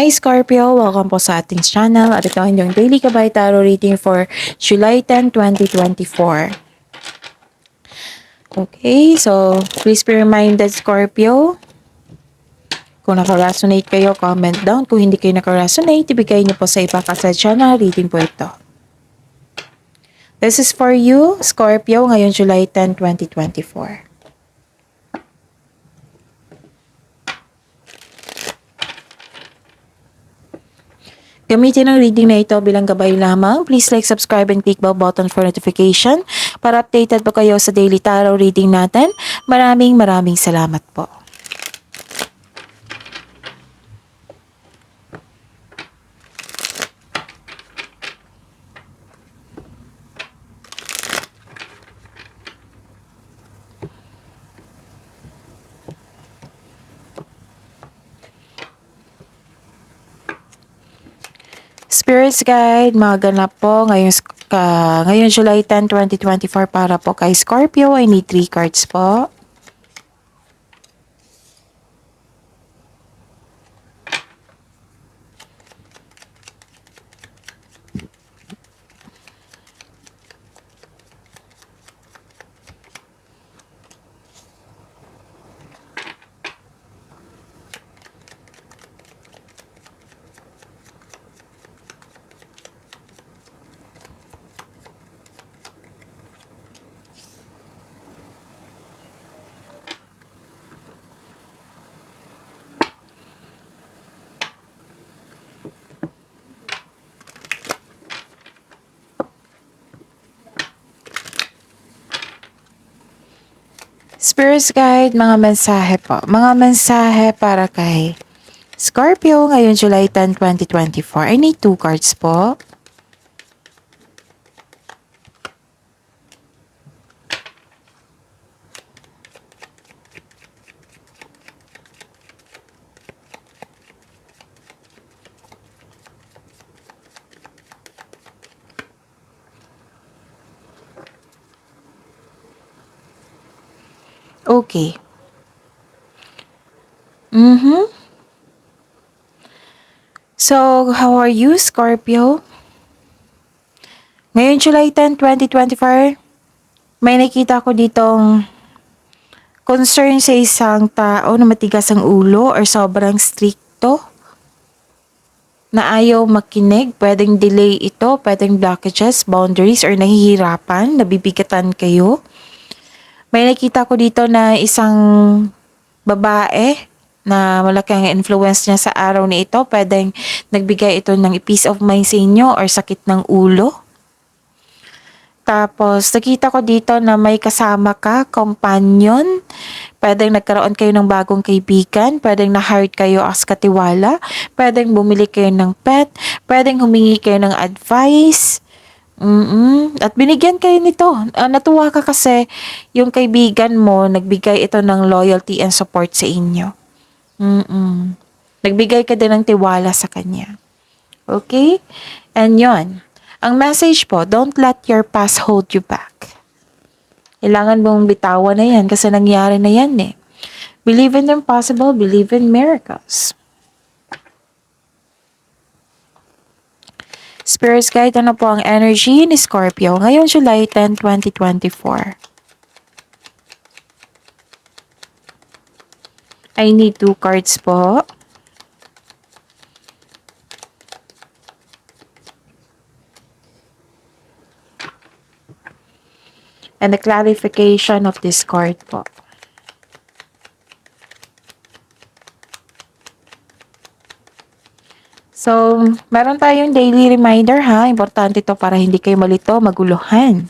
Hi Scorpio! Welcome po sa ating channel at ito ang inyong daily Gabay Tarot reading for July 10, 2024. Okay, so please be reminded Scorpio, kung naka-resonate kayo, comment down. Kung hindi kayo naka-resonate, ibigay niyo po sa iba kasi channel reading po ito. This is for you, Scorpio, ngayon July 10, 2024. Gamitin ang reading na ito bilang gabay lamang. Please like, subscribe, and click bell button for notification para updated po kayo sa daily tarot reading natin. Maraming salamat po. Spirits Guide, maganap po ngayon July 10, 2024 para po kay Scorpio. I need 3 cards po. Spirits Guide, mga mensahe po. Mga mensahe para kay Scorpio ngayon July 10, 2024. I need 2 cards po. Okay. So, how are you, Scorpio? Ngayon, July 10, 2024, may nakita ko ditong concern sa isang tao na matigas ang ulo or sobrang stricto na ayaw makinig. Pwedeng delay ito, pwedeng blockages, boundaries, or nahihirapan, nabibigatan kayo. May nakita ko dito na isang babae na malaki ang influence niya sa araw na ito. Pwedeng nagbigay ito ng peace of mind sa inyo or sakit ng ulo. Tapos, nakita ko dito na may kasama ka, companion. Pwedeng nagkaroon kayo ng bagong kaibigan. Pwedeng na-hire kayo as katiwala. Pwedeng bumili kayo ng pet. Pwedeng humingi kayo ng advice. At binigyan kayo nito. Natuwa ka kasi yung kaibigan mo, nagbigay ito ng loyalty and support sa inyo. Nagbigay ka din ng tiwala sa kanya. Okay? And yon. Ang message po, don't let your past hold you back. Kailangan mong bitawan na yan kasi nangyari na yan eh. Believe in the impossible, believe in miracles. Spirits Guide, ano po ang energy ni Scorpio ngayon July 10, 2024? I need 2 cards po. And the clarification of this card po. So, meron tayong daily reminder ha. Importante to para hindi kayo malito, maguluhan.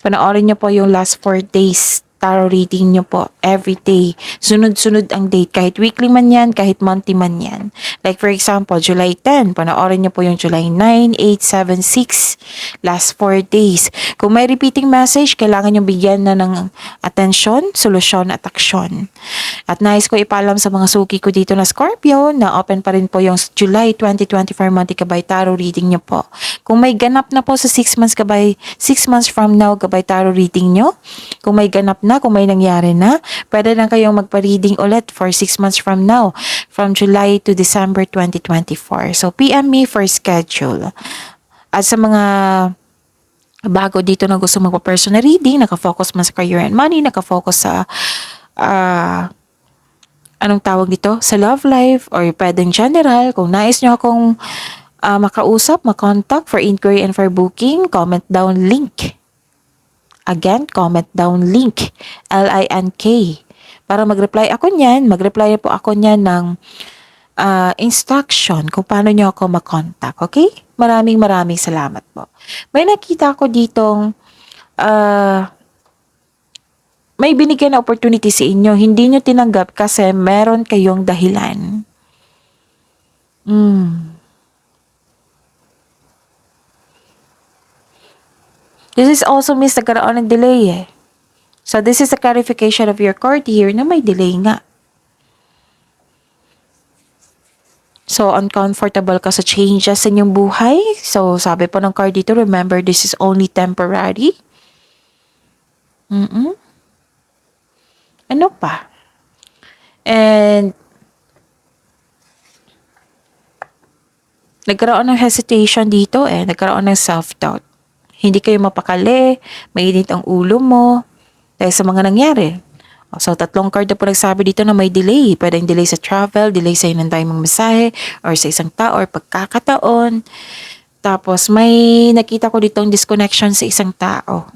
Panoorin nyo po yung last 4 days tarot reading nyo po every day. Sunod-sunod ang date. Kahit weekly man yan, kahit monthly man yan. Like for example, July 10, panoorin nyo po yung July 9, 8, 7, 6. Last 4 days. Kung may repeating message, kailangan nyo bigyan na ng atensyon, solusyon at aksyon. At nais ko ipaalam sa mga suki ko dito na Scorpio na open pa rin po yung July 2024 monthly Gabay Tarot reading nyo po. Kung may ganap na po sa 6 months from now Gabay Tarot reading nyo, kung may ganap na na kung may nangyari na. Pwede na kayong magpa-reading ulit for 6 months from now, from July to December 2024. So, PM me for schedule. At sa mga bago dito na gusto magpa-personal reading, nakafocus man sa career and money, nakafocus sa anong tawag dito? Sa love life or pwedeng general. Kung nais nyo akong makausap, makontak for inquiry and for booking, comment down link. Again, comment down link. LINK. Para mag-reply ako niyan, mag-reply po ako niyan ng instruction kung paano nyo ako makontak. Okay? Maraming salamat po. May nakita ko ditong may binigyan na opportunity sa inyo. Hindi nyo tinanggap kasi meron kayong dahilan. This is also means nagkaroon ng delay eh. So this is a clarification of your card here na may delay nga. So uncomfortable ka sa changes sa inyong buhay. So sabi po ng card dito, remember this is only temporary. Ano pa? And nagkaroon ng hesitation dito eh. Nagkaroon ng self-doubt. Hindi kayo mapakali, mainit ang ulo mo, dahil sa mga nangyari. So, 3 card na po nagsabi dito na may delay. Pwedeng delay sa travel, delay sa inantay mong mensahe, or sa isang tao, or pagkakataon. Tapos, may nakita ko ditong disconnection sa isang tao,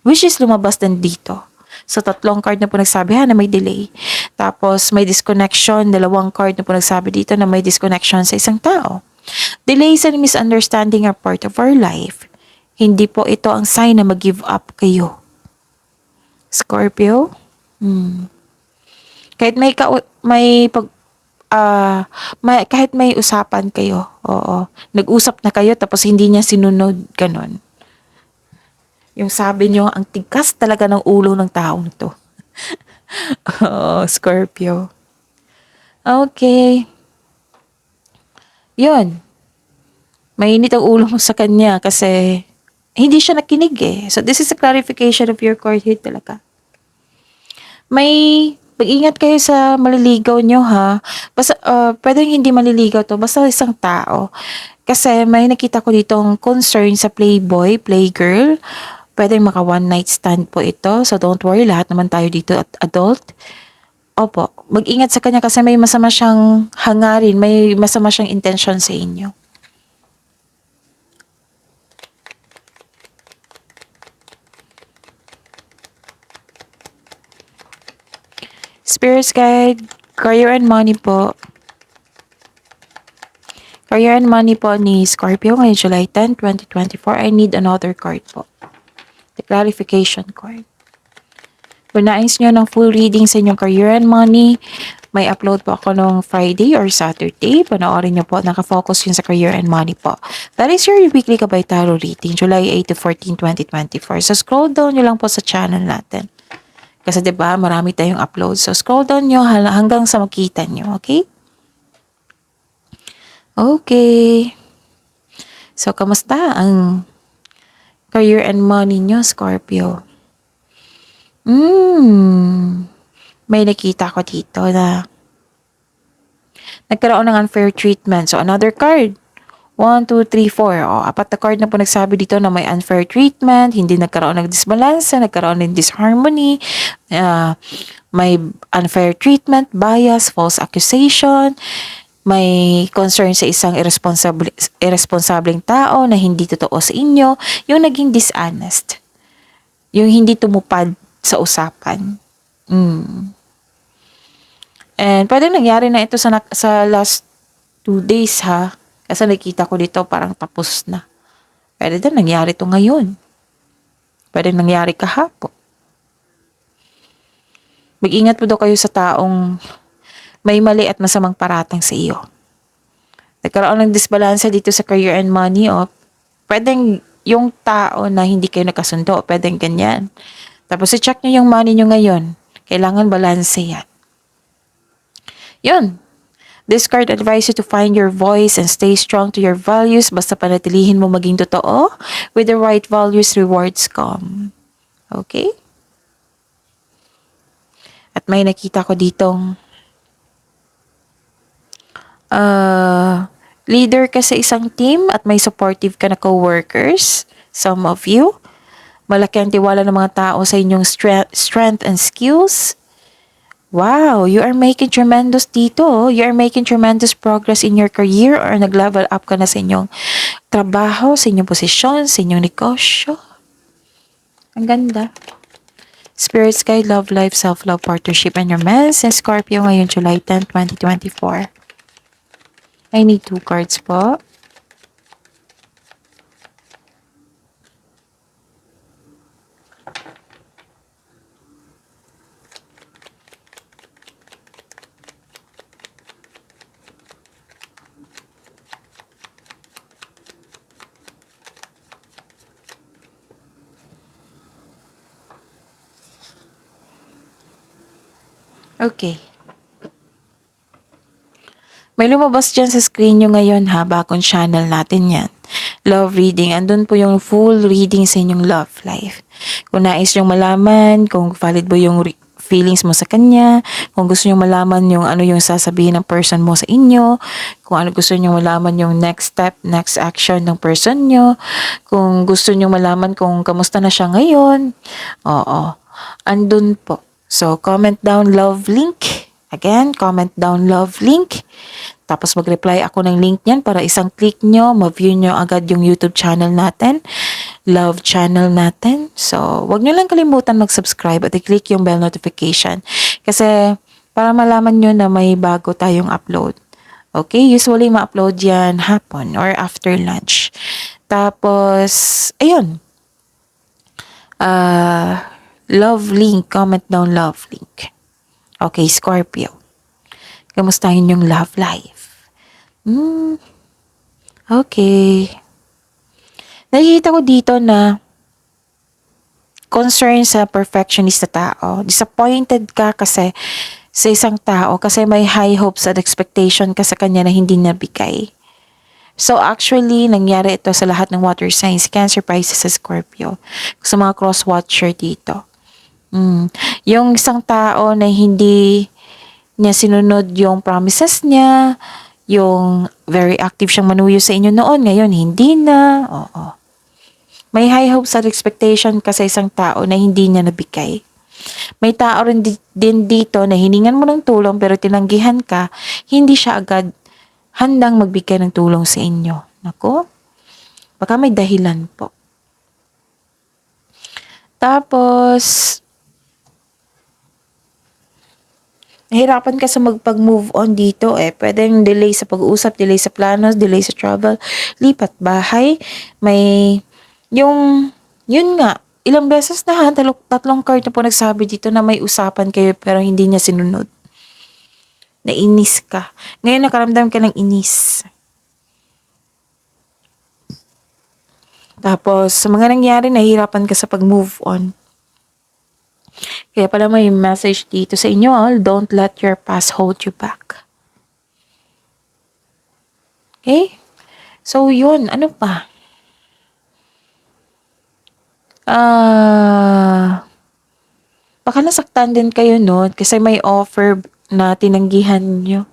which is lumabas din dito. So, 3 card na po nagsabi na may delay. Tapos, may disconnection, 2 card na po nagsabi dito na may disconnection sa isang tao. Delays and misunderstanding are part of our life. Hindi po ito ang sign na mag-give up kayo. Scorpio? Kahit kahit may usapan kayo, oo. Nag-usap na kayo tapos hindi niya sinunod, ganon. Yung sabi niyo, ang tigas talaga ng ulo ng taong to. Oo, Scorpio. Okay. Yun. Mainit ang ulo mo sa kanya kasi hindi siya nakinig eh. So, this is a clarification of your card here talaga. Mag-ingat kayo sa maliligaw nyo ha. Basta, pwedeng hindi maliligaw to. Basta isang tao. Kasi may nakita ko ditong concern sa playboy, playgirl. Pwedeng maka one night stand po ito. So, don't worry. Lahat naman tayo dito at adult. Opo. Mag-ingat sa kanya kasi may masama siyang hangarin. May masama siyang intention sa inyo. Spirits guide, career and money po. Career and money po ni Scorpio ngayong July 10, 2024. I need another card po. The clarification card. Kung nais nyo ng full reading sa inyong career and money, may upload po ako nung Friday or Saturday. Panoorin nyo po, nakafocus yun sa career and money po. That is your weekly Kabay Tarot reading, July 8 to 14, 2024. So scroll down nyo lang po sa channel natin. Kasi 'di ba, marami tayong upload. So scroll down nyo hanggang sa makita nyo, okay? Okay. So kamusta ang career and money nyo, Scorpio? May nakita ko dito na nagkaroon ng unfair treatment. So another card. 1, 2, 3, 4. O, 4 na card na po nagsabi dito na may unfair treatment, hindi nagkaroon ng disbalansa, nagkaroon ng disharmony, may unfair treatment, bias, false accusation, may concern sa isang irresponsableng tao na hindi totoo sa inyo, yung naging dishonest, yung hindi tumupad sa usapan. And pwede nangyari na ito sa last 2 days ha. Kasi nakita ko dito parang tapos na. Pwede din nangyari ito ngayon. Pwede nangyari kahapon. Mag-ingat po daw kayo sa taong may mali at masamang paratang sa iyo. Nagkaroon ng disbalansa dito sa career and money. Pwedeng yung tao na hindi kayo nakasundo. Pwedeng ganyan. Tapos i-check nyo yung money nyo ngayon. Kailangan balance yan. Yun. This card advises you to find your voice and stay strong to your values. Basta panatilihin mo maging totoo. With the right values, rewards come. Okay? At may nakita ko ditong leader ka sa isang team at may supportive ka na co-workers. Some of you. Malaki ang tiwala ng mga tao sa inyong strength and skills. Wow, you are making tremendous dito. You are making tremendous progress in your career or nag-level up ka na sa inyong trabaho, sa inyong posisyon, sa inyong negosyo. Ang ganda. Spirit Guide, Love Life, Self-Love, Partnership, and Romance. And Scorpio ngayon, July 10, 2024. I need 2 cards po. Okay. May lumabas dyan sa screen nyo ngayon ha, bagong channel natin yan. Love reading. Andun po yung full reading sa inyong love life. Kung nais nyo malaman, kung valid ba yung feelings mo sa kanya, kung gusto nyo malaman yung ano yung sasabihin ng person mo sa inyo, kung ano gusto nyo malaman yung next step, next action ng person nyo, kung gusto nyo malaman kung kamusta na siya ngayon. Oo. Andun po. So, comment down love link. Again, comment down love link. Tapos mag-reply ako ng link niyan para isang click nyo, ma-view nyo agad yung YouTube channel natin, love channel natin. So, wag nyo lang kalimutan mag-subscribe at i-click yung bell notification. Kasi, para malaman nyo na may bago tayong upload. Okay? Usually, ma-upload yan hapon or after lunch. Tapos, ayun. Love link. Comment down love link. Okay, Scorpio. Kamustahin yung love life? Okay. Nakikita ko dito na concern sa perfectionist na tao. Disappointed ka kasi sa isang tao kasi may high hopes at expectation ka sa kanya na hindi nabigay. So actually, nangyari ito sa lahat ng water signs, Cancer, Pisces, sa Scorpio. Sa mga cross-watcher dito. Yung isang tao na hindi niya sinunod yung promises niya, yung very active siyang manuyo sa inyo noon, ngayon hindi na. Oo. May high hopes at expectation ka sa isang tao na hindi niya nabigay. May tao rin din dito na hiningan mo ng tulong pero tinanggihan ka, hindi siya agad handang magbigay ng tulong sa inyo. Nako, baka may dahilan po. Tapos, nahirapan ka sa magpag-move on dito eh. Pwedeng delay sa pag-uusap, delay sa planos, delay sa travel, lipat bahay. May, yun nga, ilang beses na ha, tatlong card na po nagsabi dito na may usapan kayo pero hindi niya sinunod. Nainis ka. Ngayon nakaramdam ka ng inis. Tapos, sa mga nangyari, nahihirapan ka sa pag-move on. Kaya pala may message dito sa inyo, don't let your past hold you back. Okay? So, yun. Ano pa? Baka nasaktan din kayo no kasi may offer na tinanggihan nyo.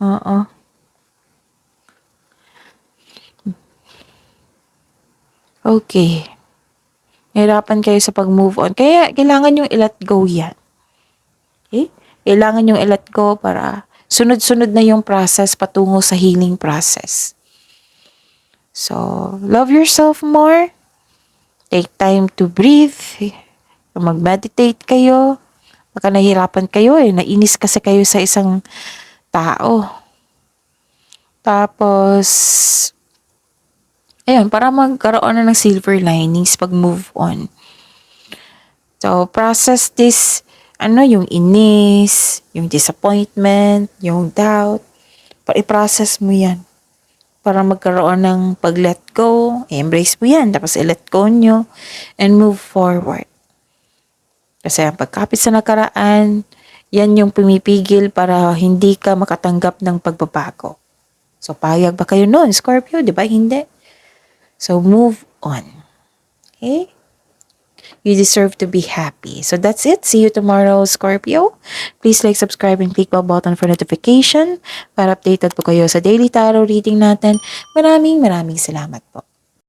Oo. Okay. Nahirapan kayo sa pag-move on. Kaya kailangan yung i-let go yan. Okay? Kailangan yung i-let go para sunod-sunod na yung process patungo sa healing process. So, love yourself more. Take time to breathe. Mag-meditate kayo. Baka nahihirapan kayo eh. Nainis kasi kayo sa isang tao. Tapos, ayun, para magkaroon na ng silver linings pag move on. So, process this, yung inis, yung disappointment, yung doubt. I-process mo yan. Para magkaroon ng pag-let go, embrace mo yan, tapos i-let go nyo, and move forward. Kasi ang pagkapit sa nakaraan, yan yung pumipigil para hindi ka makatanggap ng pagbabago. So, payag ba kayo noon, Scorpio? Di ba? Hindi. So, move on. Okay? You deserve to be happy. So that's it. See you tomorrow, Scorpio. Please like, subscribe, and click bell button for notification para updated po kayo sa daily tarot reading natin. Maraming salamat po.